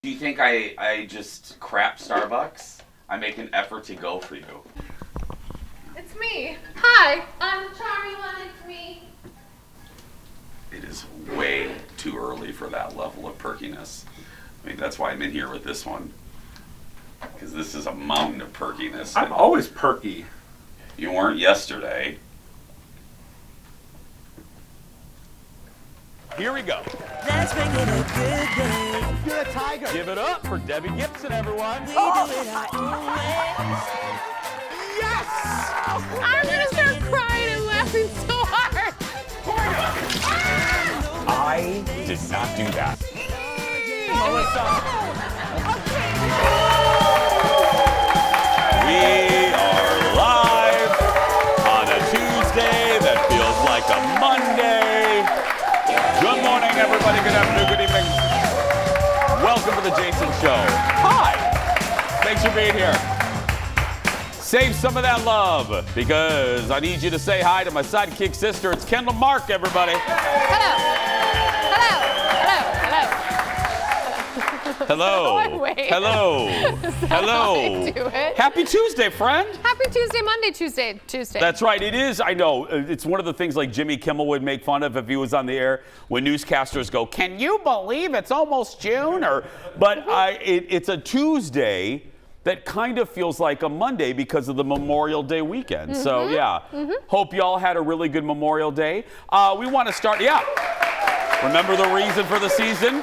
Do you think I just crap Starbucks? I make an effort to go for you. It's me. Hi, I'm the charming one. It's me. It is way too early for that level of perkiness. I mean, that's why I'm in here with this one. Because this is a mountain of perkiness. I'm always perky. You weren't yesterday. Here we go. Let's make it a good day. You're a tiger. Give it up for Debbie Gibson, everyone. We do it our own way. Yes! I'm gonna start crying and laughing so hard. I did not do that. Melissa. We are live on a Tuesday that feels like a Monday. Good morning, everybody. Good afternoon, good evening. Welcome to the Jason Show. Hi. Thanks for being here. Save some of that love because I need you to say hi to my sidekick sister. It's Kendall Mark, everybody. Hello. Hello. Hello. Do it. Happy Tuesday, friend. Happy Tuesday, Monday, Tuesday. That's right. It is. I know. It's one of the things like Jimmy Kimmel would make fun of if he was on the air when newscasters go, "Can you believe it's almost June?" But it's a Tuesday that kind of feels like a Monday because of the Memorial Day weekend. Mm-hmm. So yeah. Hope y'all had a really good Memorial Day. We want to start. Yeah. Remember the reason for the season?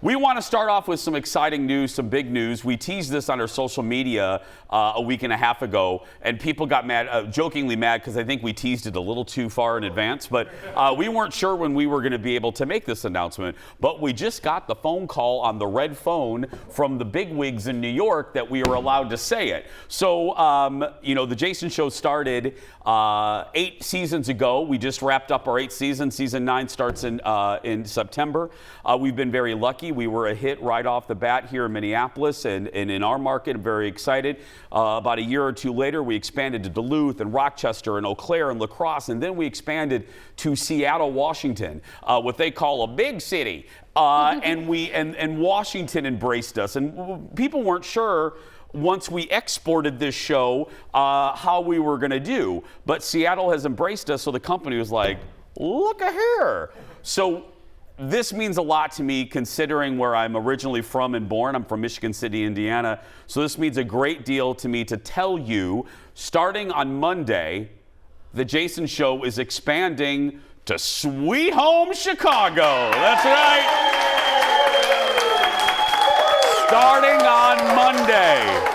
We want to start off with some exciting news, some big news. We teased this on our social media a week and a half ago, and people got mad, jokingly mad, because I think we teased it a little too far in advance. But we weren't sure when we were going to be able to make this announcement. But we just got the phone call on the red phone from the bigwigs in New York that we were allowed to say it. So, the Jason Show started 8 seasons ago. We just wrapped up our 8th season. Season 9 starts in September. We've been very lucky. We were a hit right off the bat here in Minneapolis and in our market. I'm very excited. About a year or two later, we expanded to Duluth and Rochester and Eau Claire and La Crosse, and then we expanded to Seattle, Washington, what they call a big city. And Washington embraced us, and people weren't sure once we exported this show how we were going to do. But Seattle has embraced us, so the company was like, look at here. So this means a lot to me considering where I'm originally from and born. I'm from Michigan City, Indiana. So this means a great deal to me to tell you, starting on Monday, the Jason Show is expanding to Sweet Home Chicago. That's right. Starting on Monday.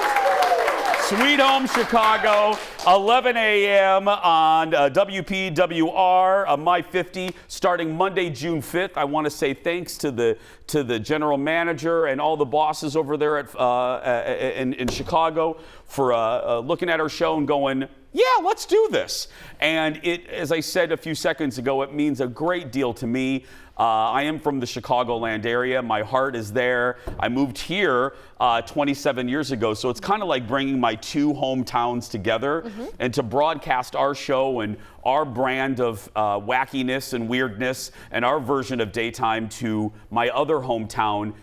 Sweet Home Chicago, 11 a.m. on WPWR, My 50, starting Monday, June 5th. I want to say thanks to the general manager and all the bosses over there in Chicago for looking at our show and going, yeah, let's do this. And it, as I said a few seconds ago, it means a great deal to me. I am from the Chicagoland area. My heart is there. I moved here 27 years ago, so it's kind of like bringing my two hometowns together and to broadcast our show and our brand of wackiness and weirdness and our version of daytime to my other hometown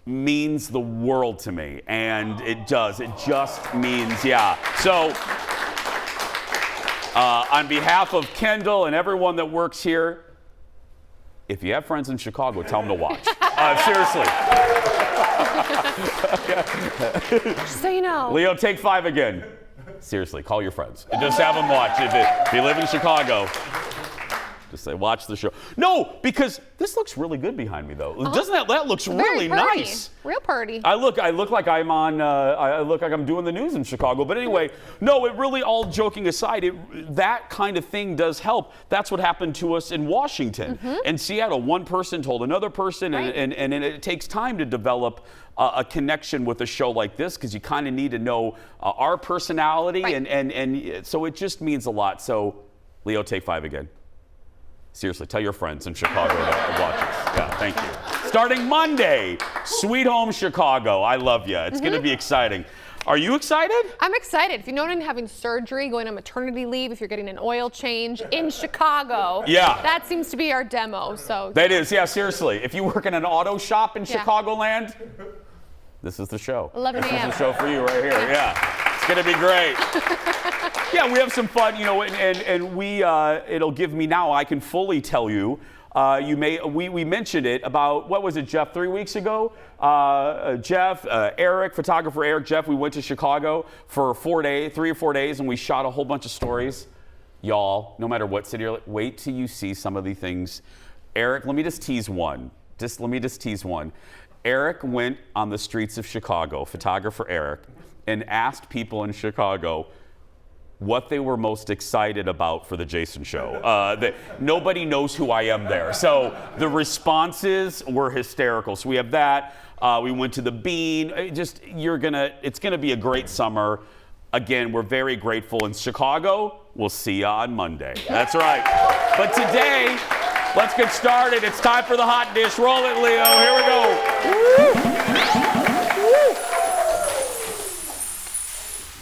means the world to me. And it does. It just means, yeah. So on behalf of Kendall and everyone that works here, if you have friends in Chicago, tell them to watch. Seriously. Just so you know. Leo, take 5 again. Seriously, call your friends. And just have them watch. If you live in Chicago, just say, watch the show. No, because this looks really good behind me, though. Doesn't that looks really pretty. nice? Real party. I look like I'm on. I look like I'm doing the news in Chicago. But anyway, no. It really, all joking aside, that kind of thing does help. That's what happened to us in Washington and Seattle. One person told another person, and it takes time to develop a connection with a show like this because you kind of need to know our personality, and so it just means a lot. So, Leo, take 5 again. Seriously, tell your friends in Chicago to watch us. Yeah, thank you. Starting Monday, Sweet Home Chicago. I love you. It's going to be exciting. Are you excited? I'm excited. If you know, I'm having surgery, going on maternity leave, if you're getting an oil change in Chicago. Yeah. That seems to be our demo. So. That is, yeah, seriously. If you work in an auto shop in Yeah. Chicagoland, this is the show. 11 This a.m. is the show for you right here. Yeah. It's going to be great. Yeah, we have some fun, and we, it'll give me now, I can fully tell you, we mentioned it about, what was it, Jeff, 3 weeks ago? Jeff, Eric, photographer Eric, Jeff, we went to Chicago for 3 or 4 days, and we shot a whole bunch of stories. Y'all, no matter what city you're like, wait till you see some of the things. Eric, let me just tease one. Eric went on the streets of Chicago, photographer Eric, and asked people in Chicago what they were most excited about for the Jason Show. Nobody knows who I am there. So the responses were hysterical. So we have that. We went to the Bean. It's gonna be a great summer. Again, we're very grateful in Chicago. We'll see you on Monday. That's right. But today, let's get started. It's time for the hot dish. Roll it, Leo. Here we go.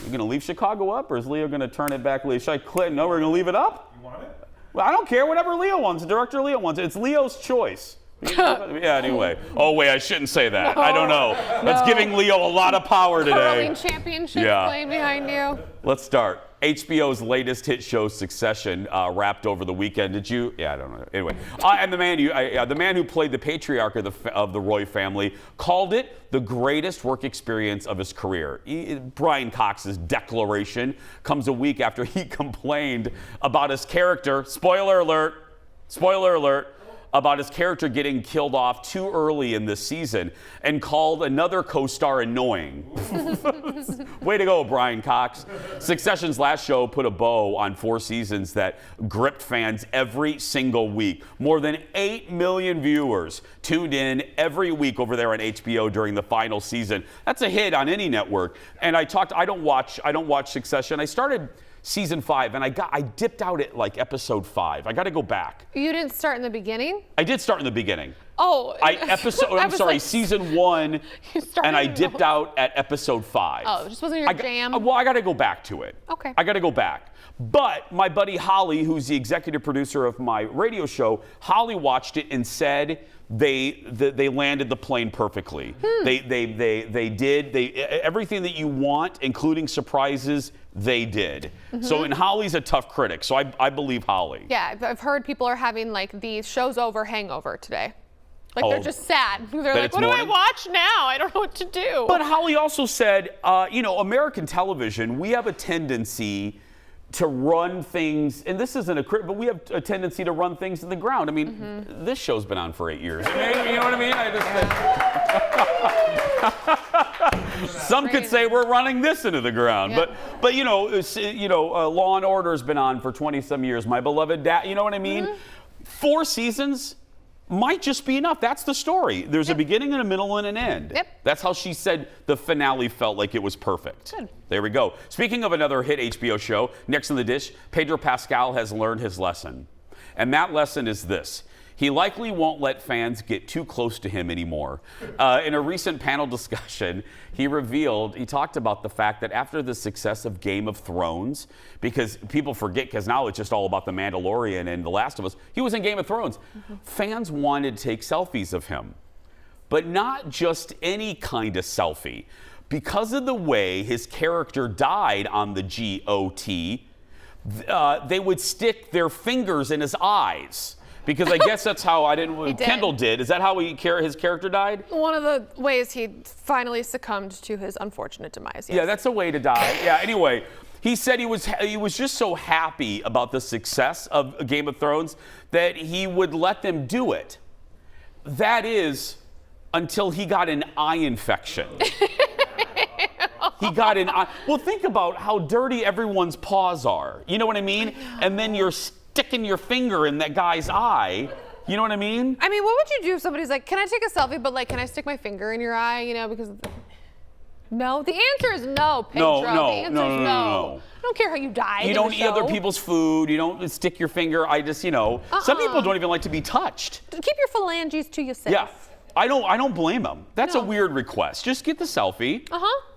You gonna leave Chicago up, or is Leo gonna turn it back? Should I click? No, we're gonna leave it up. You want it? Well, I don't care. Whatever Leo wants. Director Leo wants it. It's Leo's choice. Yeah. Anyway. Oh wait, I shouldn't say that. I don't know. That's giving Leo a lot of power today. Curling championship playing behind you. Let's start. HBO's latest hit show, Succession, wrapped over the weekend. Did you? Yeah, I don't know. Anyway, and the man who played the patriarch of the Roy family called it the greatest work experience of his career. Brian Cox's declaration comes a week after he complained about his character. Spoiler alert. About his character getting killed off too early in this season and called another co-star annoying. Way to go, Brian Cox. Succession's last show put a bow on 4 seasons that gripped fans every single week. More than 8 million viewers tuned in every week over there on HBO during the final season. That's a hit on any network. And I don't watch Succession. I started season 5, and I dipped out at like episode 5. I got to go back. You didn't start in the beginning? I did start in the beginning. Oh. Season 1, and I dipped out at episode 5. Oh, it just wasn't your jam? Well, I got to go back to it. Okay. I got to go back. But my buddy Holly, who's the executive producer of my radio show, Holly watched it and said they landed the plane perfectly. They did everything that you want, including surprises. They did. So, and Holly's a tough critic, so I believe Holly. Yeah, I've heard people are having like the show's over hangover today. Like they're just sad. They're like, what do I watch now? I don't know what to do. But Holly also said, American television, we have a tendency to run things, and this isn't a crit, but we have a tendency to run things to the ground. I mean, this show's been on for 8 years. You know what I mean? Some could say we're running this into the ground, yeah. but Law and Order's been on for 20-some years. My Beloved Dad, you know what I mean? 4 seasons might just be enough. That's the story. There's a beginning and a middle and an end. Yep. That's how she said the finale felt like it was perfect. Good. There we go. Speaking of another hit HBO show, next on the dish, Pedro Pascal has learned his lesson. And that lesson is this. He likely won't let fans get too close to him anymore. In a recent panel discussion, he talked about the fact that after the success of Game of Thrones, because people forget, because now it's just all about The Mandalorian and The Last of Us, he was in Game of Thrones. Fans wanted to take selfies of him, but not just any kind of selfie. Because of the way his character died on the GOT, they would stick their fingers in his eyes. Because I guess that's how Kendall did. Is that how his character died? One of the ways he finally succumbed to his unfortunate demise. Yes. Yeah, that's a way to die. Yeah. Anyway, he said he was just so happy about the success of Game of Thrones that he would let them do it. That is, until he got an eye infection. He got an eye. Well, think about how dirty everyone's paws are. You know what I mean? And then you're sticking your finger in that guy's eye. You know what I mean? I mean, what would you do if somebody's like, can I take a selfie, but like, can I stick my finger in your eye? You know, because no. The answer is no, Pedro. No. The answer is no. I don't care how you died. You don't eat other people's food. You don't stick your finger. Some people don't even like to be touched. Keep your phalanges to yourself. Yeah. I don't blame them. That's a weird request. Just get the selfie.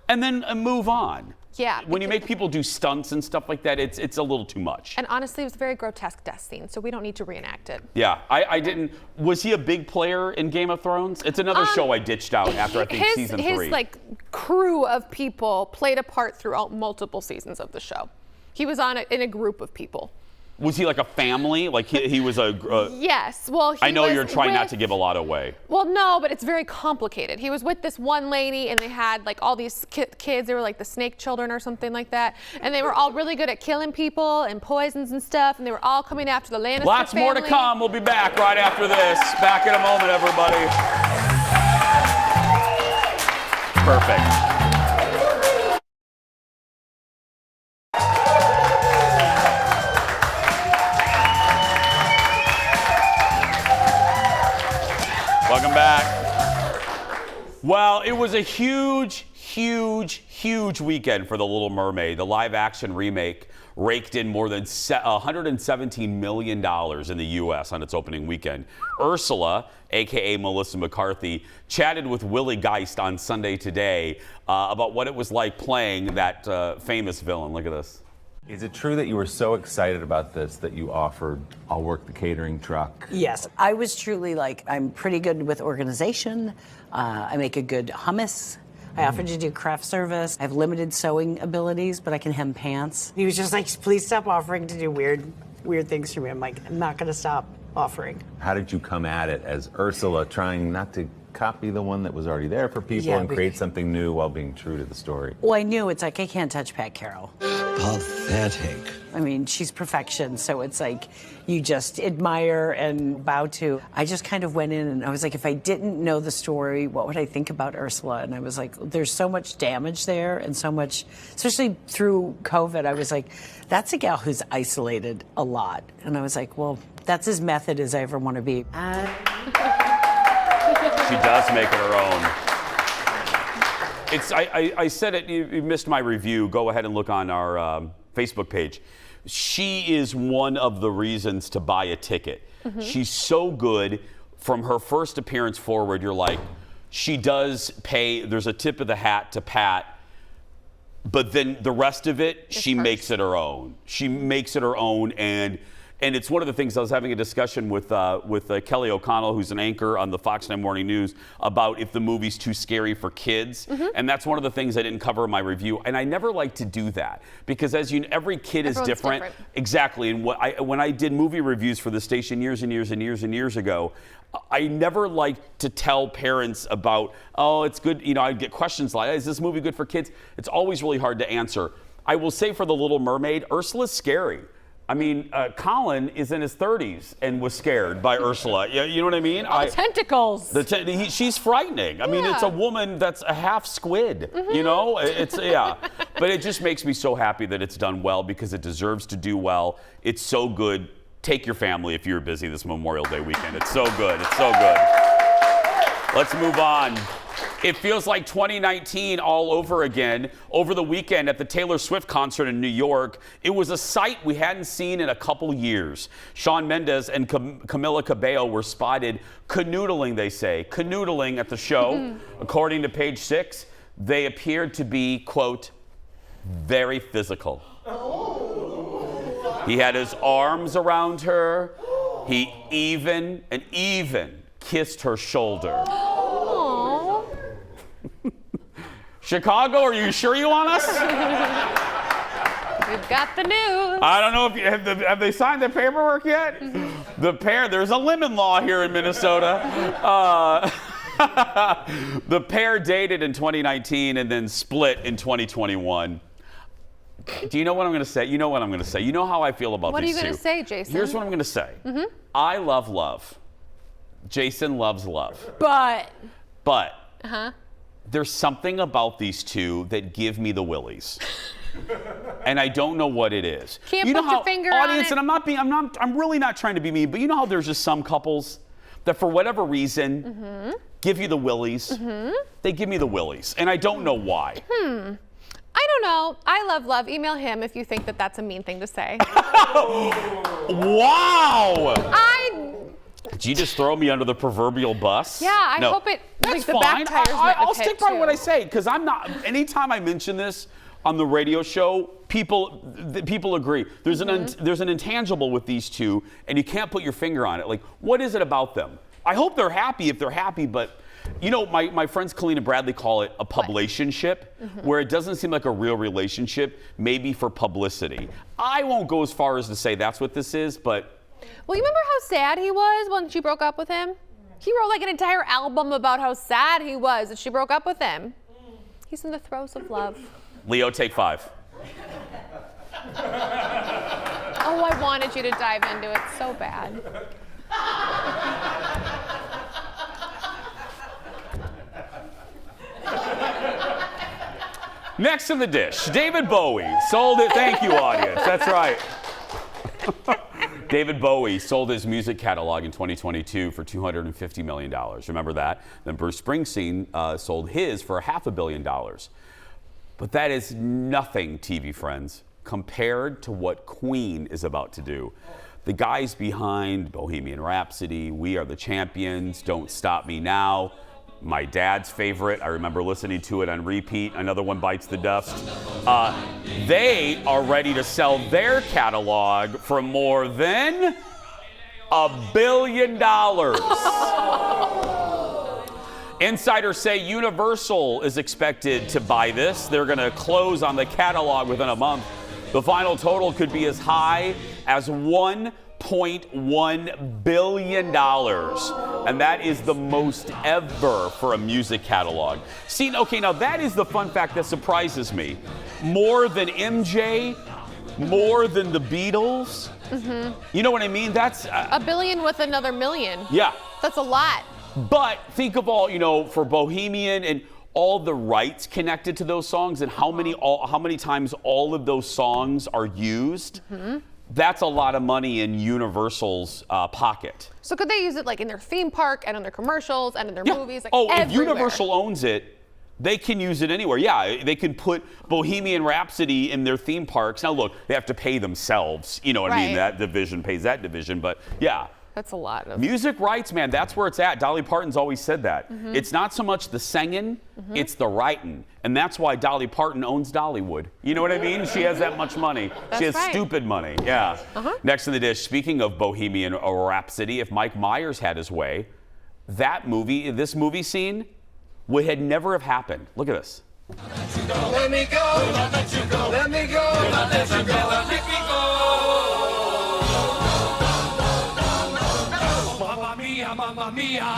and then move on. Yeah. When you make people do stunts and stuff like that, it's a little too much. And honestly, it was a very grotesque death scene, so we don't need to reenact it. Yeah, I didn't. Was he a big player in Game of Thrones? It's another show I ditched out after I think season 3. His like crew of people played a part throughout multiple seasons of the show. He was in a group of people. Was he like a family? Like he was a. Yes. Well, I know you're trying not to give a lot away. Well, no, but it's very complicated. He was with this one lady, and they had like all these kids. They were like the snake children or something like that, and they were all really good at killing people and poisons and stuff. And they were all coming after the Lannister Lots family. more to come. We'll be back right after this. Back in a moment, everybody. Perfect. Welcome back. Well, it was a huge weekend for The Little Mermaid. The live-action remake raked in more than $117 million in the U.S. on its opening weekend. Ursula, a.k.a. Melissa McCarthy, chatted with Willie Geist on Sunday Today about what it was like playing that famous villain. Look at this. Is it true that you were so excited about this that you offered, I'll work the catering truck? Yes, I was truly like, I'm pretty good with organization. I make a good hummus. I offered to do craft service. I have limited sewing abilities, but I can hem pants. He was just like, please stop offering to do weird things for me. I'm like, I'm not gonna stop offering. How did you come at it as Ursula, trying not to copy the one that was already there for people and create something new while being true to the story? Well, I knew it's like, I can't touch Pat Carroll. Pathetic. I mean, she's perfection, so it's like you just admire and bow to. I just kind of went in and I was like, if I didn't know the story, what would I think about Ursula? And I was like, there's so much damage there and so much, especially through COVID, I was like, that's a gal who's isolated a lot. And I was like, well, that's as method as I ever want to be. She does make it her own. I said it, you missed my review. Go ahead and look on our Facebook page. She is one of the reasons to buy a ticket. Mm-hmm. She's so good from her first appearance forward. You're like, she does pay, there's a tip of the hat to Pat, but then the rest of it, she makes it her own. She makes it her own, and it's one of the things I was having a discussion with Kelly O'Connell, who's an anchor on the Fox 9 Morning News, about if the movie's too scary for kids. Mm-hmm. And that's one of the things I didn't cover in my review. And I never like to do that because, as you know, every kid is different. Exactly. And when I did movie reviews for the station years ago, I never liked to tell parents about, oh, it's good. You know, I'd get questions like, is this movie good for kids? It's always really hard to answer. I will say for The Little Mermaid, Ursula's scary. I mean, Colin is in his 30s and was scared by Ursula. You know what I mean? Tentacles. She's frightening. I mean, it's a woman that's a half squid. Mm-hmm. You know, But it just makes me so happy that it's done well because it deserves to do well. It's so good. Take your family if you're busy this Memorial Day weekend. It's so good. It's so good. Let's move on. It feels like 2019 all over again. Over the weekend at the Taylor Swift concert in New York, it was a sight we hadn't seen in a couple years. Shawn Mendes and Camila Cabello were spotted canoodling, they say, canoodling at the show. Mm-hmm. According to Page Six, they appeared to be, quote, very physical. Oh. He had his arms around her. He even kissed her shoulder. Chicago, are you sure you want us? We've got the news. I don't know if have they signed the paperwork yet? Mm-hmm. The pair, there's a lemon law here in Minnesota. The pair dated in 2019 and then split in 2021. Do you know what I'm going to say? You know what I'm going to say. You know how I feel about these two. What are you going to say, Jason? Here's what I'm going to say. Mm-hmm. I love love. Jason loves love. But. Uh-huh. There's something about these two that give me the willies. And I don't know what it is. Can't put your finger on it. And I'm really not trying to be mean, but you know how there's just some couples that for whatever reason mm-hmm. give you the willies? Mm-hmm. They give me the willies, and I don't know why. I don't know. I love love. Email him if you think that that's a mean thing to say. Wow! Did you just throw me under the proverbial bus? Yeah, I No. hope it. That's like, the fine. back tires might have I'll hit, stick by too. what I say because I'm not. Anytime I mention this on the radio show, people agree. There's there's an intangible with these two, and you can't put your finger on it. Like, what is it about them? I hope they're happy if they're happy, but. You know, my friends Colleen and Bradley call it a publicationship, where it doesn't seem like a real relationship, maybe for publicity. I won't go as far as to say that's what this is, but... Well, you remember how sad he was when she broke up with him? He wrote like an entire album about how sad he was that she broke up with him. He's in the throes of love. Leo, take 5. Oh, I wanted you to dive into it so bad. Next in the dish, David Bowie sold it. Thank you, audience. That's right. David Bowie sold his music catalog in 2022 for $250 million. Remember that? Then Bruce Springsteen sold his for $500 million. But that is nothing, TV friends, compared to what Queen is about to do. The guys behind Bohemian Rhapsody, We Are the Champions, Don't Stop Me Now, my dad's favorite. I remember listening to it on repeat. Another One Bites the Dust. They are ready to sell their catalog for more than $1 billion. Insiders say Universal is expected to buy this. They're going to close on the catalog within a month. The final total could be as high as $1.1 billion. And that is the most ever for a music catalog. See, okay, now that is the fun fact that surprises me. More than MJ, more than the Beatles. You know what I mean? That's $1 billion with another million. yeah. That's a lot. But think of all, you know, for Bohemian and all the rights connected to those songs and how many times all of those songs are used. That's a lot of money in Universal's pocket. So could they use it like in their theme park and in their commercials and in their movies? Like if everywhere? Universal owns it, they can use it anywhere. Yeah, they can put Bohemian Rhapsody in their theme parks. Now look, they have to pay themselves. You know what I mean? Right. That division pays that division. But yeah. That's a lot of Music rights, man, that's where it's at. Dolly Parton's always said that. It's not so much the singing, it's the writing. And that's why Dolly Parton owns Dollywood. You know what I mean? She has that much money. She has right. stupid money. Yeah. Next in the dish, speaking of Bohemian Rhapsody, if Mike Myers had his way, this movie scene would never have happened. Look at this. Let me go, let you go, let me go, let you go, let me go. Mamma mia,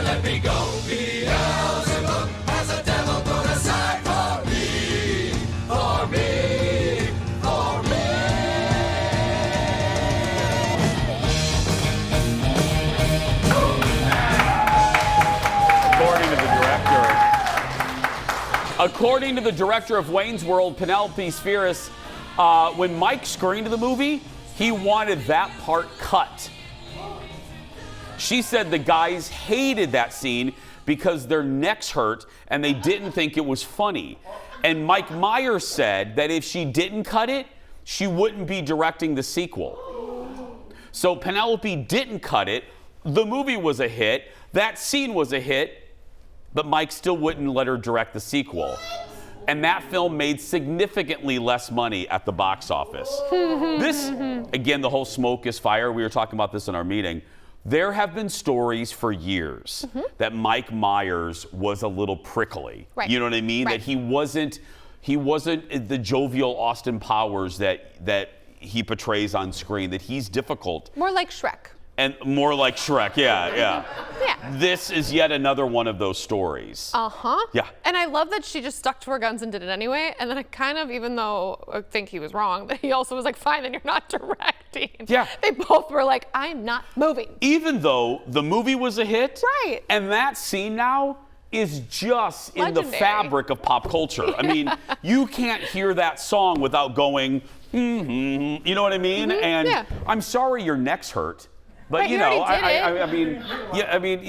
let me go. Beelzebub has a devil put aside for me, for me, for me. According to the director of Wayne's World, Penelope Spheris, when Mike screened the movie, he wanted that part cut. She said the guys hated that scene because their necks hurt and they didn't think it was funny. And Mike Myers said that if she didn't cut it, she wouldn't be directing the sequel. So Penelope didn't cut it. The movie was a hit. That scene was a hit, but Mike still wouldn't let her direct the sequel. And that film made significantly less money at the box office. This, again, the whole smoke is fire. We were talking about this in our meeting. There have been stories for years that Mike Myers was a little prickly. Right. You know what I mean? Right. That he wasn't the jovial Austin Powers that he portrays on screen, that he's difficult. More like Shrek. And more like Shrek, yeah. Yeah. This is yet another one of those stories. Yeah. And I love that she just stuck to her guns and did it anyway. And then I kind of, even though I think he was wrong, that he also was like, fine, then you're not directing. Yeah. They both were like, I'm not moving. Even though the movie was a hit, Right. And that scene now is just in the Legendary. fabric of pop culture. I mean, you can't hear that song without going, you know what I mean? And yeah. I'm sorry your neck's hurt. But Right, you you know, already I mean,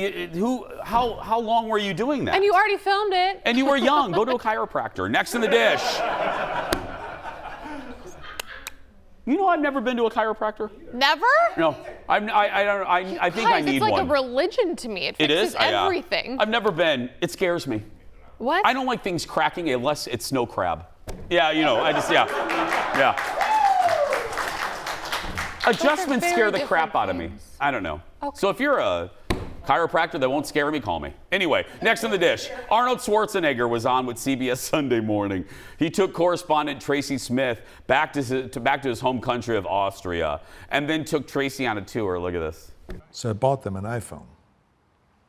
how long were you doing that? And you already filmed it. And you were young. Go to a chiropractor. Next in the dish. You know, I've never been to a chiropractor. Never? No, I think I Guys, need it's like one. a religion to me. It It fixes is everything. I've never been. It scares me. What? I don't like things cracking unless it's snow crab. Yeah, you know, yeah. Adjustments very scare the different crap out of me. things. I don't know. Okay. So if you're a chiropractor that won't scare me, call me. Anyway, next on the dish, Arnold Schwarzenegger was on with CBS Sunday Morning. He took correspondent Tracy Smith back to his home country of Austria, and then took Tracy on a tour. Look at this. So I bought them an iPhone,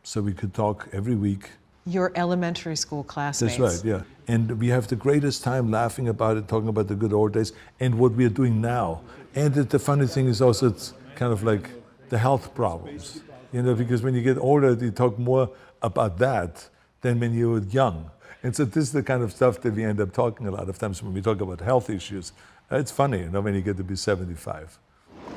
so we could talk every week. Your elementary school classmates. That's right, yeah. And we have the greatest time laughing about it, talking about the good old days and what we are doing now. And the funny thing is also it's kind of like the health problems, you know, because when you get older, you talk more about that than when you were young. And so this is the kind of stuff that we end up talking a lot of times when we talk about health issues. It's funny, you know, when you get to be 75.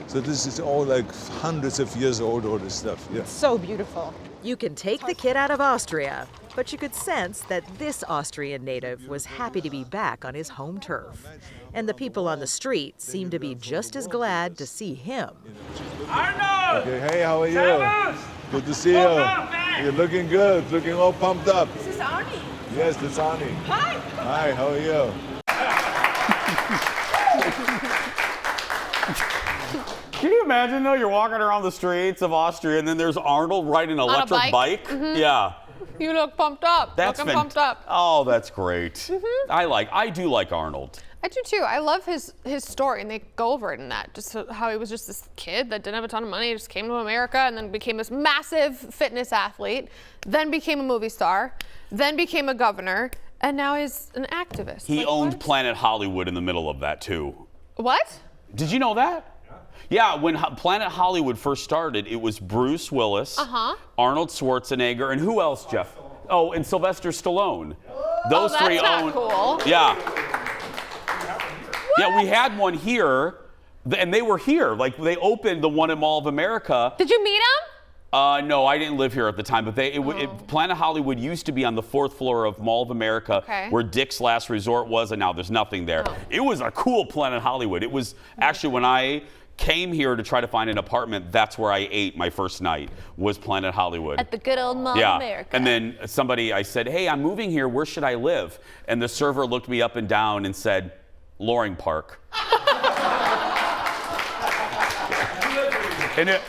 So this is all like hundreds of years old, all this stuff, yeah. So beautiful. You can take the kid out of Austria, but you could sense that this Austrian native was happy to be back on his home turf. And the people on the street seem to be just as glad to see him. Arnold! Okay, hey, how are you? Servus! Good to see you. You're looking good, looking all pumped up. This is Arnie. Yes, that's Arnie. Hi. Hi, how are you? Can you imagine though? You're walking around the streets of Austria, and then there's Arnold riding an a electric bike? Mm-hmm. Yeah. You look pumped up. That's Looking pumped up. Oh, that's great. I do like Arnold. I do too. I love his story, and they go over it in that. Just how he was just this kid that didn't have a ton of money, just came to America, and then became this massive fitness athlete, then became a movie star, then became a governor, and now he's an activist. He Like, owned what? Planet Hollywood in the middle of that too. What? Did you know that? Yeah, when Planet Hollywood first started, it was Bruce Willis, Arnold Schwarzenegger, and who else, Jeff? Oh, and Sylvester Stallone. Those that's three not owned. cool. Yeah. Yeah, we had one here, and they were here. Like they opened the one in Mall of America. Did you meet him? No, I didn't live here at the time, but Planet Hollywood used to be on the 4th floor of Mall of America, where Dick's Last Resort was, and now there's nothing there. It was a cool Planet Hollywood. It was actually when I came here to try to find an apartment, that's where I ate my first night, was Planet Hollywood. At the good old Mall Yeah. of America. And then I said, hey, I'm moving here, where should I live? And the server looked me up and down and said, Loring Park. And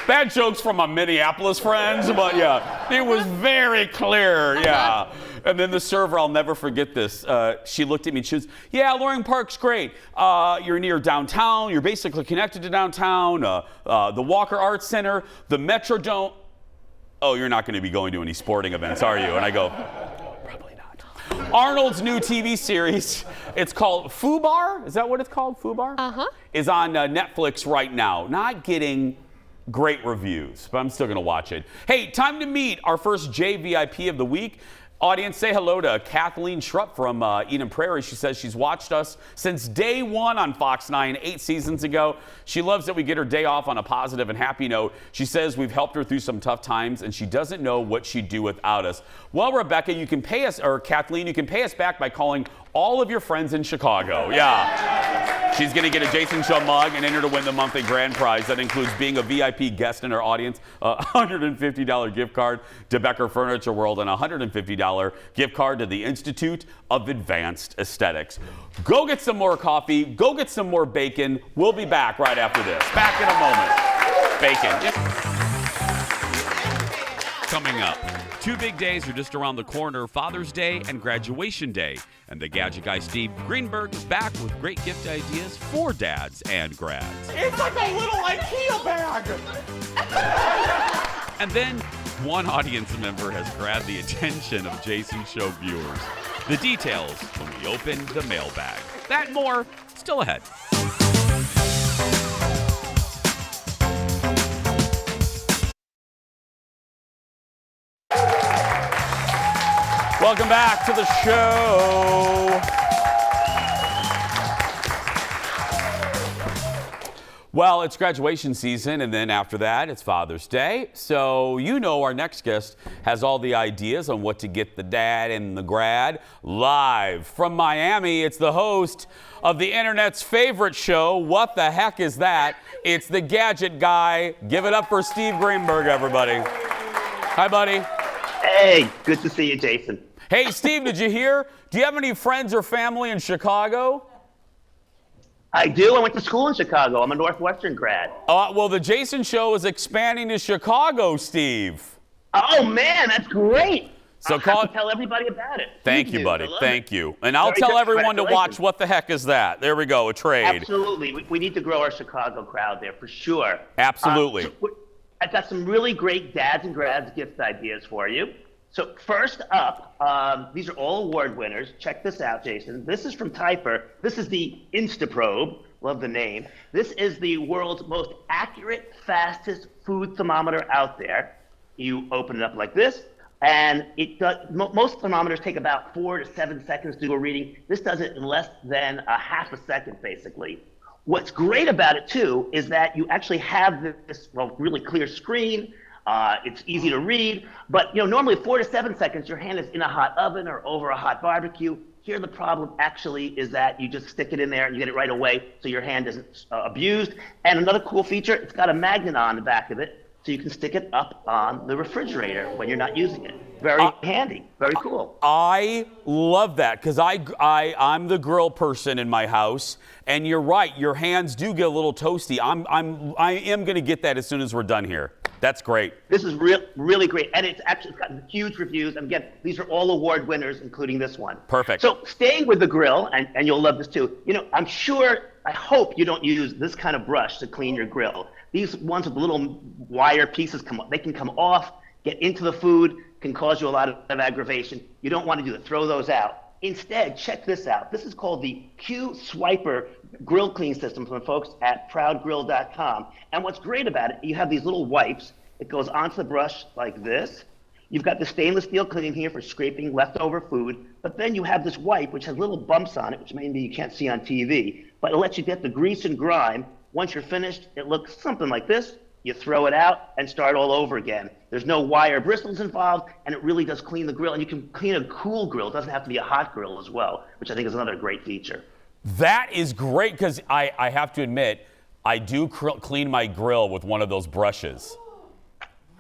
bad jokes from my Minneapolis friends, but yeah, it was very clear, yeah. And then the server, I'll never forget this. She looked at me and she was, yeah, Loring Park's great. You're near downtown. You're basically connected to downtown. The Walker Arts Center, the Metrodome. Oh, you're not going to be going to any sporting events, are you? And I go, probably not. Arnold's new TV series, it's called FUBAR. Is that what it's called? FUBAR? Is on Netflix right now. Not getting great reviews, but I'm still going to watch it. Hey, time to meet our first JVIP of the week. Audience, say hello to Kathleen Schrupp from Eden Prairie. She says she's watched us since day one on Fox 9, 8 seasons ago. She loves that we get her day off on a positive and happy note. She says we've helped her through some tough times, and she doesn't know what she'd do without us. Well, Rebecca, you can pay us, or Kathleen, you can pay us back by calling all of your friends in Chicago. Yeah. She's going to get a Jason Show mug and enter to win the monthly grand prize. That includes being a VIP guest in our audience, a $150 gift card to Becker Furniture World, and a $150 gift card to the Institute of Advanced Aesthetics. Go get some more coffee. Go get some more bacon. We'll be back right after this. Back in a moment. Bacon. Coming up. 2 big days are just around the corner, Father's Day and Graduation Day. And the Gadget Guy Steve Greenberg is back with great gift ideas for dads and grads. It's like a little IKEA bag. And then one audience member has grabbed the attention of Jason Show viewers. The details when we open the mailbag. That and more still ahead. Welcome back to the show. Well, it's graduation season, and then after that, it's Father's Day. So our next guest has all the ideas on what to get the dad and the grad. Live from Miami, it's the host of the internet's favorite show, What the Heck Is That? It's the gadget guy. Give it up for Steve Greenberg, everybody. Hi, buddy. Hey, good to see you, Jason. Hey, Steve, did you hear? Do you have any friends or family in Chicago? I do. I went to school in Chicago. I'm a Northwestern grad. Well, the Jason Show is expanding to Chicago, Steve. Oh, man, that's great. So I'll have to tell everybody about it. Thank you, buddy. Thank you. And I'll tell everyone to watch What the Heck Is That? There we go, a trade. Absolutely. We need to grow our Chicago crowd there for sure. Absolutely. I've got some really great dads and grads gift ideas for you. So first up, these are all award winners. Check this out, Jason. This is from Typer. This is the Instaprobe. Love the name. This is the world's most accurate, fastest food thermometer out there. You open it up like this, and most thermometers take about 4 to 7 seconds to do a reading. This does it in less than a half a second, basically. What's great about it, too, is that you actually have this really clear screen. It's easy to read, but normally 4 to 7 seconds, your hand is in a hot oven or over a hot barbecue. Here, the problem actually is that you just stick it in there and you get it right away, so your hand isn't abused. And another cool feature, it's got a magnet on the back of it, so you can stick it up on the refrigerator when you're not using it. Very handy, very cool. I love that because I'm the grill person in my house, and you're right, your hands do get a little toasty. I am going to get that as soon as we're done here. That's great. This is really great, and it's gotten huge reviews. And again, these are all award winners, including this one. Perfect. So staying with the grill, and you'll love this too. I hope you don't use this kind of brush to clean your grill. These ones with little wire pieces they can come off, get into the food, can cause you a lot of aggravation. You don't want to do it. Throw those out. Instead, check this out. This is called the Q Swiper grill clean system from the folks at proudgrill.com. And what's great about it, you have these little wipes. It goes onto the brush like this. You've got the stainless steel cleaning here for scraping leftover food, but then you have this wipe which has little bumps on it, which maybe you can't see on TV, but it lets you get the grease and grime. Once you're finished, it looks something like this. You throw it out and start all over again. There's no wire bristles involved, and it really does clean the grill. And you can clean a cool grill. It doesn't have to be a hot grill as well, which I think is another great feature. That is great because I have to admit, I do clean my grill with one of those brushes.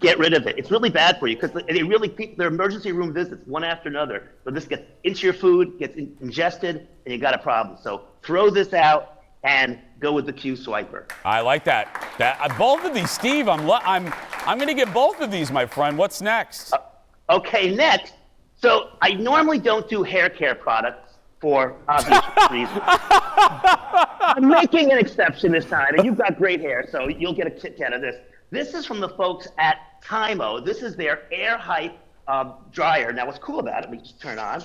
Get rid of it. It's really bad for you because they really keep their emergency room visits one after another. So this gets into your food, gets ingested, and you got a problem. So throw this out and go with the Q Swiper. I like that. Both of these, Steve. I'm going to get both of these, my friend. What's next? Okay, next. So I normally don't do hair care products for obvious reasons. I'm making an exception this time, and you've got great hair, so you'll get a kick out of this. This is from the folks at Tymo. This is their Air Hype dryer. Now, what's cool about it, let me just turn on.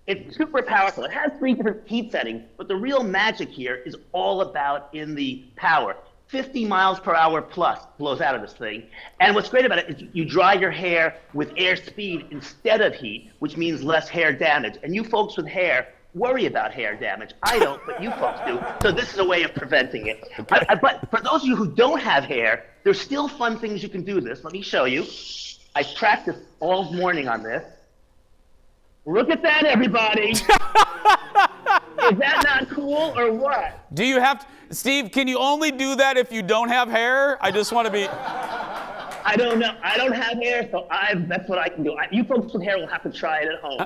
It's super powerful. It has 3 different heat settings, but the real magic here is all about in the power. 50 miles per hour plus blows out of this thing. And what's great about it is you dry your hair with air speed instead of heat, which means less hair damage. And you folks with hair worry about hair damage. I don't, but you folks do. So this is a way of preventing it. But for those of you who don't have hair, there's still fun things you can do this. Let me show you. I practiced all morning on this. Look at that, everybody. Is that not cool or what? Do you have to, Steve, can you only do that if you don't have hair? I just want to be... I don't know. I don't have hair, so that's what I can do. You folks with hair will have to try it at home.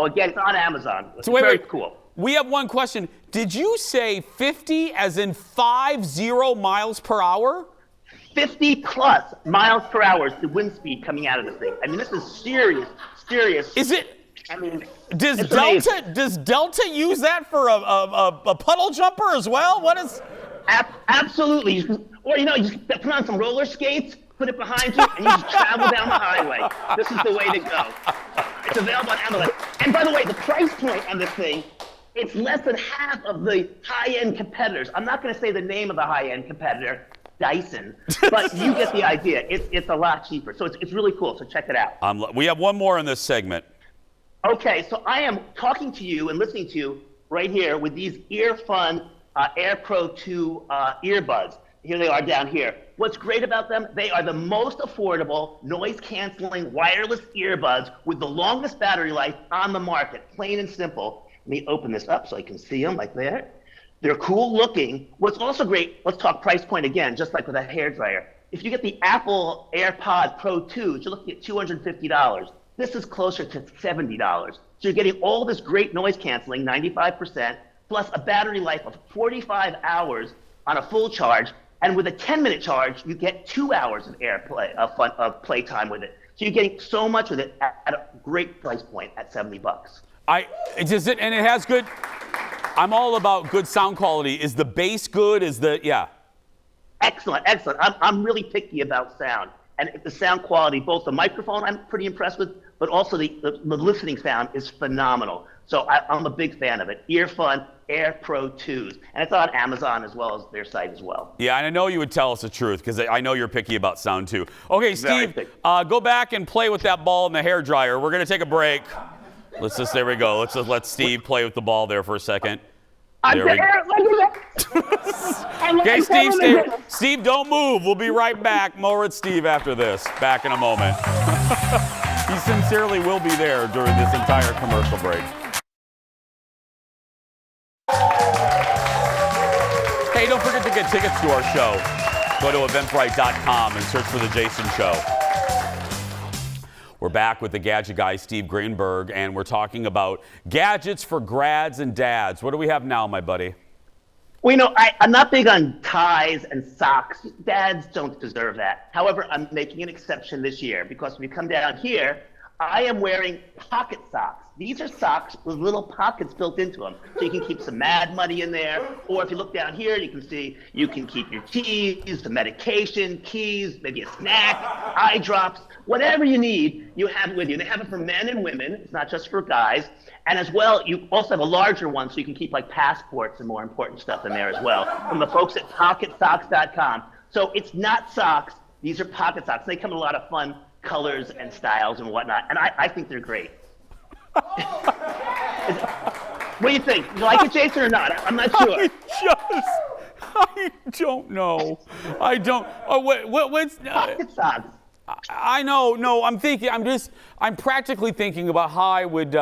Again, it's on Amazon. It's very cool. We have one question. Did you say 50 as in 50 miles per hour? 50 plus miles per hour is the wind speed coming out of this thing. I mean, this is serious. Is it? I mean, does Delta use that for a puddle jumper as well? What is? Absolutely. Or you just put on some roller skates, put it behind you, and you just travel down the highway. This is the way to go. It's available on Amazon. And by the way, the price point on this thing, it's less than half of the high-end competitors. I'm not going to say the name of the high-end competitor, Dyson, but you get the idea. It's a lot cheaper. So it's really cool. So check it out. We have one more in this segment. Okay, so I am talking to you and listening to you right here with these earfun Air Pro 2 earbuds. Here they are down here. What's great about them, they are the most affordable, noise-canceling, wireless earbuds with the longest battery life on the market, plain and simple. Let me open this up so I can see them like there. They're cool looking. What's also great, let's talk price point again, just like with a hairdryer. If you get the Apple AirPod Pro 2s, you're looking at $250. This is closer to $70. So you're getting all this great noise canceling, 95%, plus a battery life of 45 hours on a full charge. And with a 10-minute charge, you get 2 hours of airplay, of playtime with it. So you're getting so much with it at a great price point at $70. And it has good. I'm all about good sound quality. Is the bass good? Excellent, excellent. I'm really picky about sound. And the sound quality, both the microphone I'm pretty impressed with, but also the listening sound is phenomenal. So I'm a big fan of it. Earfun Air Pro 2s. And it's on Amazon as well as their site as well. Yeah, and I know you would tell us the truth because I know you're picky about sound too. Okay, Steve, go back and play with that ball in the hairdryer. We're going to take a break. There we go. Let's just let Steve play with the ball there for a second. There we go. Okay, Steve, don't move. We'll be right back. More with Steve after this. Back in a moment. He sincerely will be there during this entire commercial break. Hey, don't forget to get tickets to our show. Go to eventbrite.com and search for The Jason Show. We're back with the gadget guy, Steve Greenberg, and we're talking about gadgets for grads and dads. What do we have now, my buddy? Well, I'm not big on ties and socks. Dads don't deserve that. However, I'm making an exception this year because when you come down here, I am wearing pocket socks. These are socks with little pockets built into them, so you can keep some mad money in there. Or if you look down here, you can see you can keep your keys, the medication, keys, maybe a snack, eye drops, whatever you need, you have it with you. They have it for men and women. It's not just for guys. And as well, you also have a larger one, so you can keep like passports and more important stuff in there as well. From the folks at PocketSocks.com. So it's not socks. These are pocket socks. They come in a lot of fun colors and styles and whatnot, and I think they're great. What do you think? You like it, Jason, or not? I'm not sure. I don't know. I don't. Oh, what's pocket socks? I know. No, I'm practically thinking about how I would.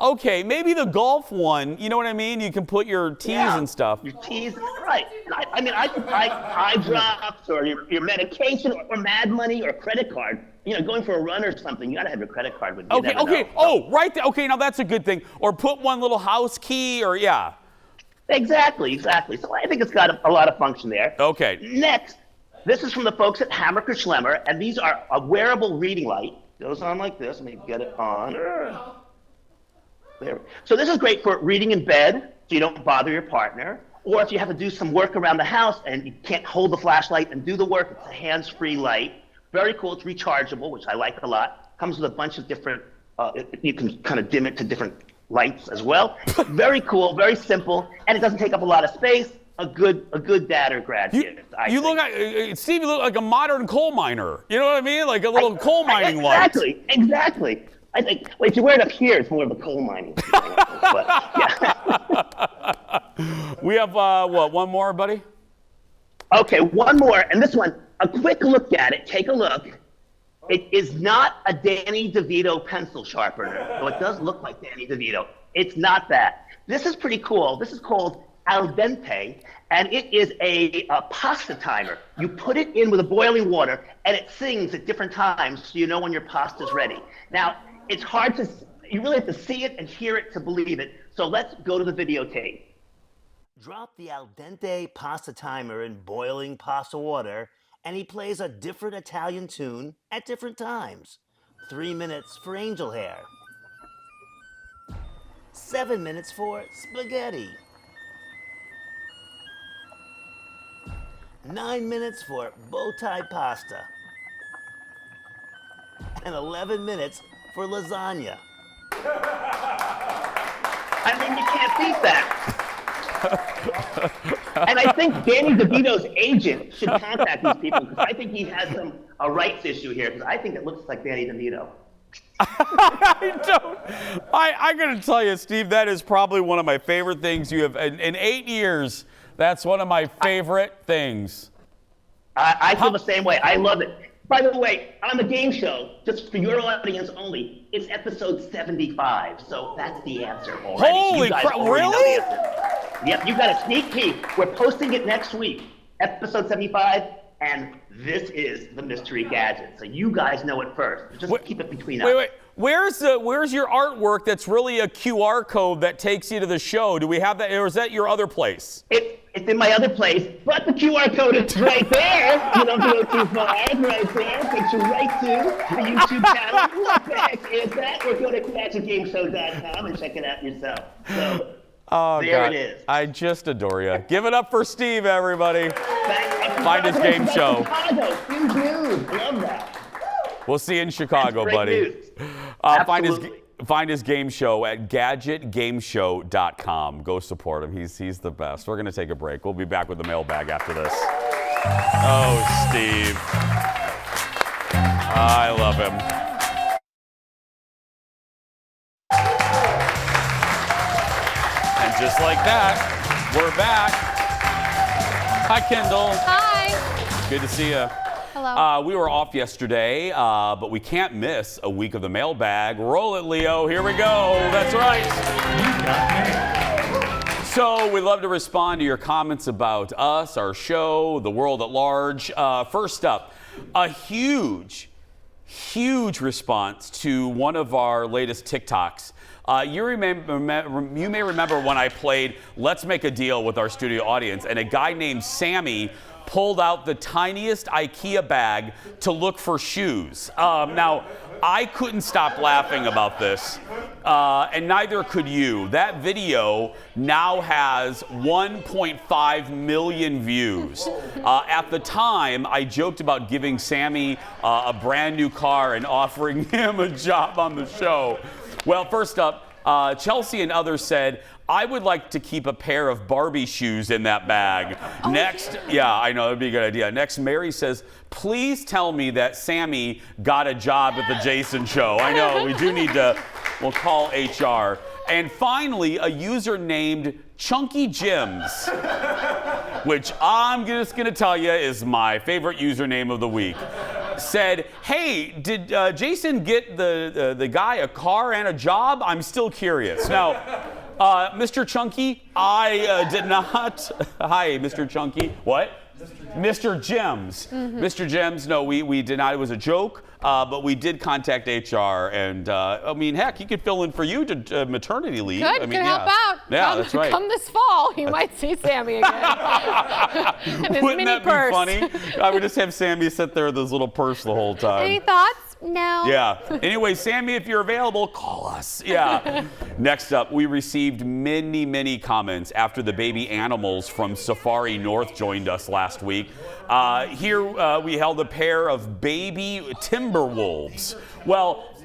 Okay, maybe the golf one. You know what I mean? You can put your tees and stuff. Your tees, right? I mean, I could buy eye drops or your medication or mad money or a credit card. You know, going for a run or something, you gotta have your credit card with you. Okay. Oh, right there. Okay, now that's a good thing. Or put one little house key, or Exactly. So I think it's got a lot of function there. Okay. Next, this is from the folks at Hammacher Schlemmer, and these are a wearable reading light. Goes on like this. Let me get it on. There. So this is great for reading in bed, so you don't bother your partner. Or if you have to do some work around the house and you can't hold the flashlight and do the work, it's a hands-free light. Very cool. It's rechargeable, which I like a lot. Comes with a bunch of different, you can kind of dim it to different lights as well. Very cool, very simple, and it doesn't take up a lot of space. A good dad or grad kid. You look like, Steve, you look like a modern coal miner. You know what I mean? Like a little coal mining light. Exactly. I think, if you wear it up here, it's more of a coal mining thing. But, yeah. We have, one more, buddy? Okay, one more, and this one, a quick look at it. Take a look. It is not a Danny DeVito pencil sharpener, though it does look like Danny DeVito. It's not that. This is pretty cool. This is called Al Dente, and it is a pasta timer. You put it in with a boiling water, and it sings at different times so you know when your pasta's ready. Now, it's hard to, you really have to see it and hear it to believe it, so let's go to the videotape. Drop the Al Dente pasta timer in boiling pasta water, and he plays a different Italian tune at different times. 3 minutes for angel hair. 7 minutes for spaghetti. 9 minutes for bow tie pasta. And 11 minutes for lasagna. I mean, you can't beat that. And I think Danny DeVito's agent should contact these people because I think he has a rights issue here because I think it looks like Danny DeVito. I gotta tell you, Steve, that is probably one of my favorite things you have in 8 years. That's one of my favorite things. I feel the same way. I love it. By the way, on the game show, just for your audience only, it's episode 75. So that's the answer already. Holy crap, really? Yep, you got a sneak peek. We're posting it next week, episode 75, and this is the mystery gadget. So you guys know it first. Just keep it between us. Wait. Where's your artwork that's really a QR code that takes you to the show? Do we have that, or is that your other place? It's in my other place, but the QR code is right there. You don't go too far. It's right there. Takes you right to the YouTube channel. What the heck is that? Or go to gadgetgameshow.com and check it out yourself. So there it is. I just adore you. Give it up for Steve, everybody. Find his game show. Chicago, huge news. Love that. We'll see you in Chicago, Great buddy. news. Find his game show at gadgetgameshow.com. Go support him. He's the best. We're going to take a break. We'll be back with the mailbag after this. Oh, Steve. I love him. And just like that, we're back. Hi, Kendall. Hi. Good to see you. Hello. We were off yesterday, but we can't miss a week of the mailbag. Roll it, Leo. Here we go. That's right. So we'd love to respond to your comments about us, our show, the world at large. First up, a huge response to one of our latest TikToks. You may remember when I played Let's Make a Deal with our studio audience, and a guy named Sammy pulled out the tiniest IKEA bag to look for shoes. Now, I couldn't stop laughing about this, and neither could you. That video now has 1.5 million views. At the time, I joked about giving Sammy a brand new car and offering him a job on the show. Well, first up, Chelsea and others said, I would like to keep a pair of Barbie shoes in that bag. Next, yeah, I know, that'd be a good idea. Next, Mary says, please tell me that Sammy got a job at the Jason Show. I know, we do need to, we'll call HR. And finally, a user named Chunky Jims, which I'm just gonna tell you is my favorite username of the week, said, hey, did Jason get the guy a car and a job? I'm still curious. Now, Mr. Chunky, I did not. Hi, Mr. Chunky. What? Mr. Gems. Mr. Gems, no, we did not. It was a joke, but we did contact HR. And, I mean, heck, he could fill in for you to maternity leave. Good, I mean, can help out. Yeah, that's right. Come this fall, you might see Sammy again. And his Wouldn't mini that purse. be funny? I would just have Sammy sit there with his little purse the whole time. Any thoughts? No. Yeah. Anyway, Sammy, if you're available, call us. Yeah. Next up, we received many comments after the baby animals from Safari North joined us last week. Here we held a pair of baby timber wolves. Well,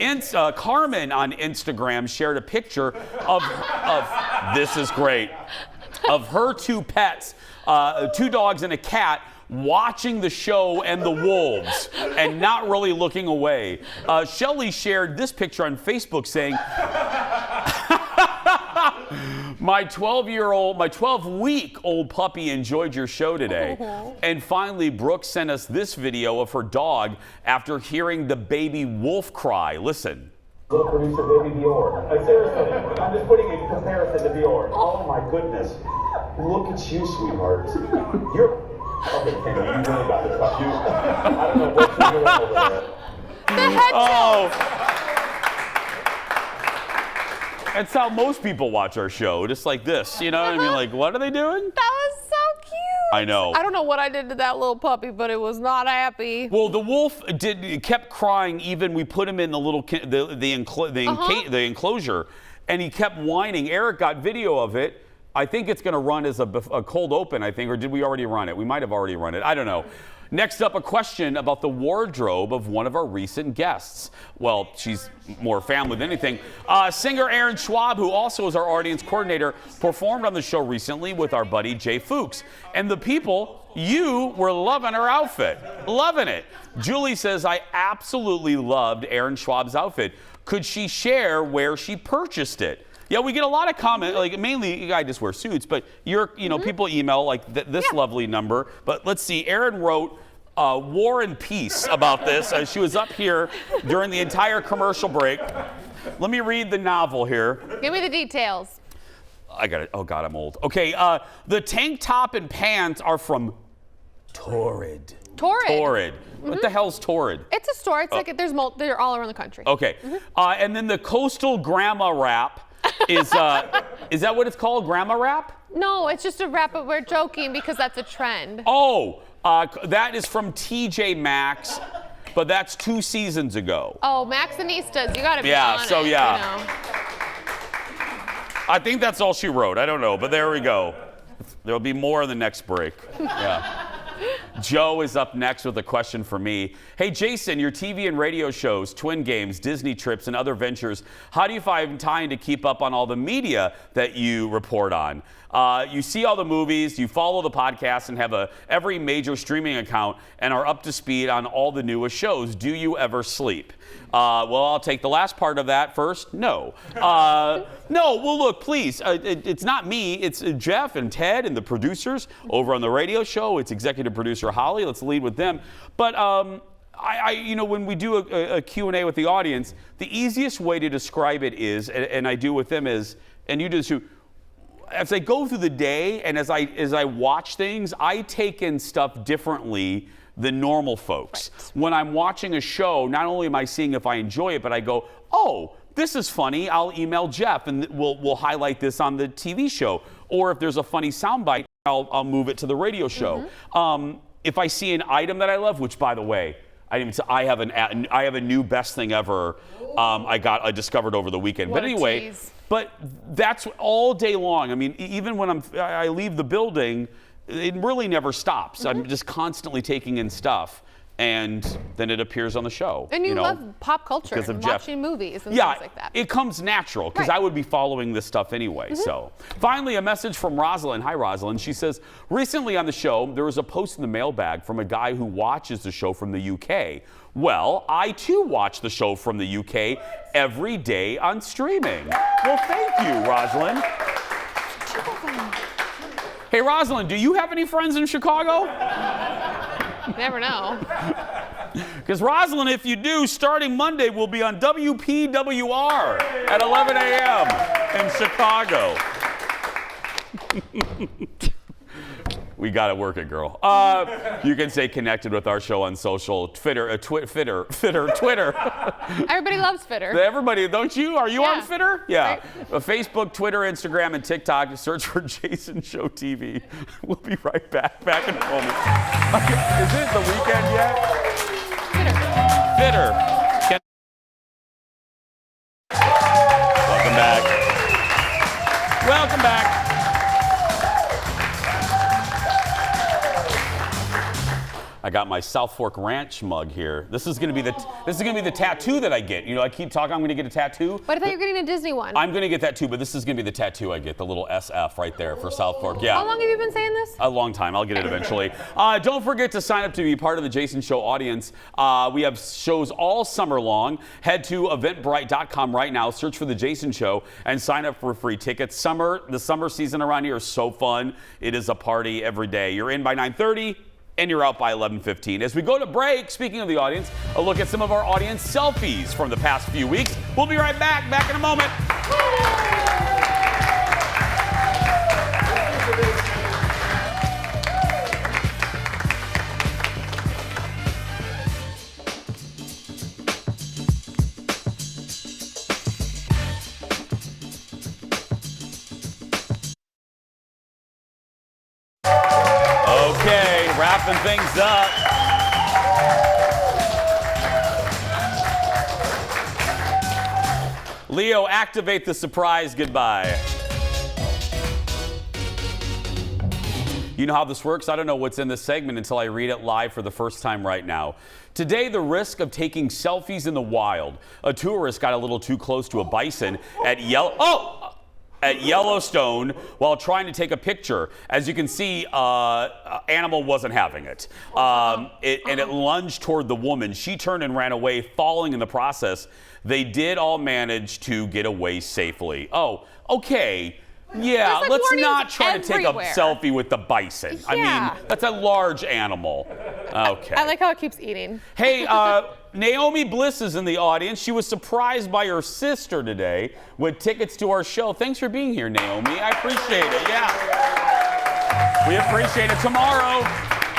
Carmen on Instagram shared a picture of this is great, of her two pets, 2 dogs and a cat, watching the show and the wolves and not really looking away. Shelly shared this picture on Facebook saying, my 12-week-old puppy enjoyed your show today. And finally, Brooke sent us this video of her dog after hearing the baby wolf cry. Listen. Look, producer baby Bjorn. Seriously, I'm just putting a comparison to Bjorn. Oh my goodness. Look at you, sweetheart. You're... Okay, Kenny, you really got this. I don't know what you're doing over there. The head tilt. That's how most people watch our show, just like this. You know what I mean? Like, what are they doing? That was so cute. I know. I don't know what I did to that little puppy, but it was not happy. Well, the wolf kept crying. Even we put him in the little the enclosure, and he kept whining. Eric got video of it. I think it's going to run as a cold open, I think, or did we already run it? We might have already run it. I don't know. Next up, a question about the wardrobe of one of our recent guests. Well, she's more family than anything. Singer Aaron Schwab, who also is our audience coordinator, performed on the show recently with our buddy Jay Fuchs. And the people, you were loving her outfit. Loving it. Julie says, I absolutely loved Aaron Schwab's outfit. Could she share where she purchased it? Yeah, we get a lot of comments, like mainly I just wear suits, but people email like this lovely number. But let's see, Erin wrote War and Peace about this as she was up here during the entire commercial break. Let me read the novel here. Give me the details. I got it. Oh God, I'm old. Okay, the tank top and pants are from Torrid. Torrid. Torrid. What the hell's Torrid? It's a store. It's like they're all around the country. Okay, and then the coastal grandma wrap. Is that what it's called, grandma wrap? No, it's just a wrap, but we're joking because that's a trend. Oh, that is from TJ Maxx, but that's 2 seasons ago. Oh, Maxinistas, you gotta be on it. Yeah. You know. I think that's all she wrote. I don't know, but there we go. There'll be more in the next break. Yeah. Joe is up next with a question for me. Hey, Jason, your TV and radio shows, Twin Games, Disney trips, and other ventures, how do you find time to keep up on all the media that you report on? You see all the movies, you follow the podcasts, and have every major streaming account and are up to speed on all the newest shows. Do you ever sleep? Well, I'll take the last part of that first. No. No, well, look, please. It's not me. It's Jeff and Ted and the producers over on the radio show. It's executive producer Holly. Let's lead with them. But when we do a Q&A with the audience, the easiest way to describe it is, and I do with them is, and you do this too, as I go through the day and as I watch things, I take in stuff differently than normal folks. Right. When I'm watching a show, not only am I seeing if I enjoy it, but I go, oh, this is funny. I'll email Jeff and we'll highlight this on the TV show. Or if there's a funny soundbite, I'll move it to the radio show. Mm-hmm. If I see an item that I love, which by the way, I have a new best thing ever. I discovered over the weekend. What but anyway, tease. But that's all day long. I mean, even when I leave the building, it really never stops. Mm-hmm. I'm just constantly taking in stuff, and then it appears on the show. And you love pop culture and watching movies and things like that. It comes natural because I would be following this stuff anyway. Mm-hmm. So finally, a message from Rosalind. Hi, Rosalind. She says, recently on the show, there was a post in the mailbag from a guy who watches the show from the UK. Well, I too watch the show from the UK every day on streaming. Well, thank you, Rosalind. Hey, Rosalind, do you have any friends in Chicago? Never know. Because Rosalind, if you do, starting Monday, we'll be on WPWR at 11 a.m. in Chicago. We got to work it, girl. You can stay connected with our show on social, Twitter. Twitter. Everybody loves Fitter. Everybody, don't you? Are you on Fitter? Yeah. Right. Facebook, Twitter, Instagram, and TikTok. Search for Jason Show TV. We'll be right back in a moment. Is it the weekend yet? Fitter. Welcome back. Welcome back. I got my South Fork Ranch mug here. This is gonna be the tattoo that I get. You know, I keep talking I'm gonna get a tattoo. But I thought you were getting a Disney one. I'm gonna get that too, but this is gonna be the tattoo I get, the little SF right there for South Fork. Yeah. How long have you been saying this? A long time. I'll get it eventually. Don't forget to sign up to be part of the Jason Show audience. We have shows all summer long. Head to eventbrite.com right now, search for the Jason Show, and sign up for free tickets. The summer season around here is so fun. It is a party every day. You're in by 9:30. And you're out by 11:15. As we go to break, speaking of the audience, a look at some of our audience selfies from the past few weeks. We'll be right back in a moment. Wrapping things up. Leo, activate the surprise goodbye. You know how this works? I don't know what's in this segment until I read it live for the first time right now. Today, the risk of taking selfies in the wild. A tourist got a little too close to a bison at Yellowstone while trying to take a picture. As you can see, animal wasn't having it. And it lunged toward the woman. She turned and ran away, falling in the process. They did all manage to get away safely. Oh, okay. Yeah, like let's warnings not try to take a everywhere. selfie with the bison. I Yeah. mean, that's a large animal. Okay. I like how it keeps eating. Hey, Naomi Bliss is in the audience. She was surprised by her sister today with tickets to our show. Thanks for being here, Naomi. I appreciate it. Yeah. We appreciate it. Tomorrow,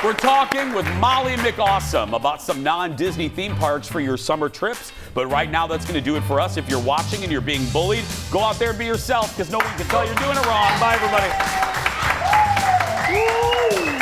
we're talking with Molly McAwesome about some non-Disney theme parks for your summer trips. But right now, that's going to do it for us. If you're watching and you're being bullied, go out there and be yourself because no one can tell you're doing it wrong. Bye, everybody. Woo!